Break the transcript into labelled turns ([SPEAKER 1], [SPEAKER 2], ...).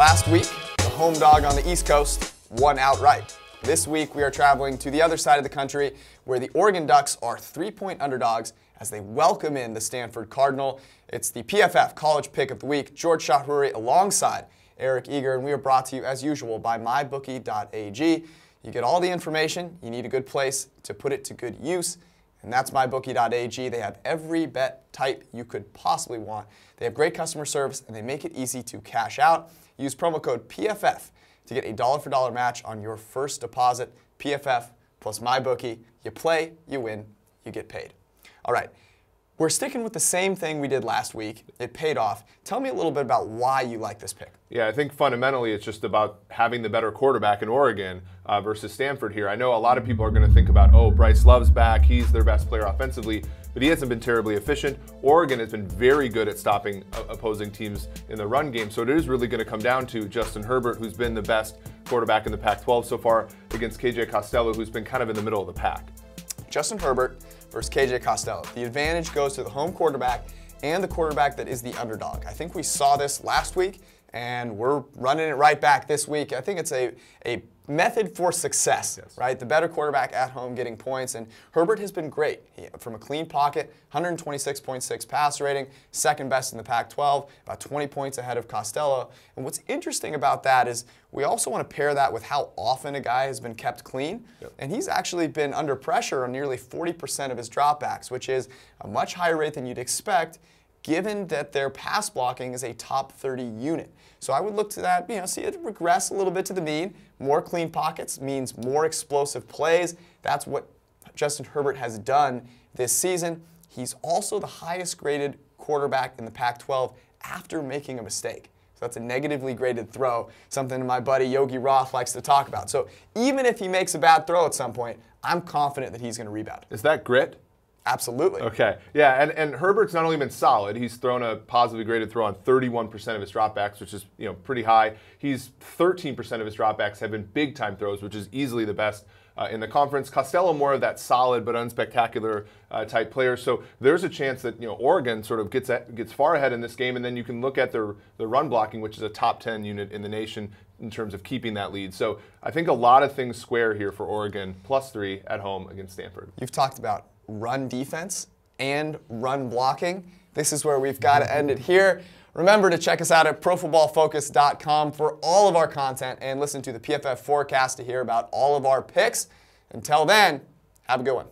[SPEAKER 1] Last week, the home dog on the East Coast won outright. This week, we are traveling to the other side of the country where the Oregon Ducks are 3-point underdogs as they welcome in the Stanford Cardinal. It's the PFF College Pick of the Week. George Charhrouri alongside Eric Eager, and we are brought to you, as usual, by mybookie.ag. You get all the information. You need a good place to put it to good use, and that's mybookie.ag. They have every bet type you could possibly want. They have great customer service, and they make it easy to cash out. Use promo code PFF to get a dollar-for-dollar match on your first deposit. PFF plus MyBookie. You play, you win, you get paid. All right, we're sticking with the same thing we did last week. It paid off. Tell me a little bit about why you like this pick.
[SPEAKER 2] Yeah, I think fundamentally it's just about having the better quarterback in Oregon versus Stanford here. I know a lot of people are going to think about, oh, Bryce Love's back. He's their best player offensively, but he hasn't been terribly efficient. Oregon has been very good at stopping opposing teams in the run game, so it is really going to come down to Justin Herbert, who's been the best quarterback in the Pac-12 so far, against KJ Costello, who's been kind of in the middle of the pack.
[SPEAKER 1] Justin Herbert versus KJ Costello. The advantage goes to the home quarterback and the quarterback that is the underdog. I think we saw this last week, and we're running it right back this week. I think it's a method for success, yes. Right? The better quarterback at home getting points, and Herbert has been great. From a clean pocket, 126.6 passer rating, second best in the Pac-12, about 20 points ahead of Costello. And what's interesting about that is we also want to pair that with how often a guy has been kept clean. Yep. And he's actually been under pressure on nearly 40% of his dropbacks, which is a much higher rate than you'd expect, given that their pass blocking is a top 30 unit. So I would look to that, see it regress a little bit to the mean. More clean pockets means more explosive plays. That's what Justin Herbert has done this season. He's also the highest graded quarterback in the Pac-12 after making a mistake. So that's a negatively graded throw, something my buddy Yogi Roth likes to talk about. So even if he makes a bad throw at some point, I'm confident that he's going to rebound.
[SPEAKER 2] Is that grit?
[SPEAKER 1] Absolutely.
[SPEAKER 2] Okay. Yeah, and Herbert's not only been solid, he's thrown a positively graded throw on 31% of his dropbacks, which is pretty high. He's 13% of his dropbacks have been big-time throws, which is easily the best in the conference. Costello more of that solid but unspectacular type player. So there's a chance that Oregon sort of gets far ahead in this game, and then you can look at the run blocking, which is a top 10 unit in the nation in terms of keeping that lead. So I think a lot of things square here for Oregon, +3 at home against Stanford.
[SPEAKER 1] You've talked about run defense and run blocking. This is where we've got to end it here. Remember to check us out at profootballfocus.com for all of our content and listen to the PFF forecast to hear about all of our picks. Until then, have a good one.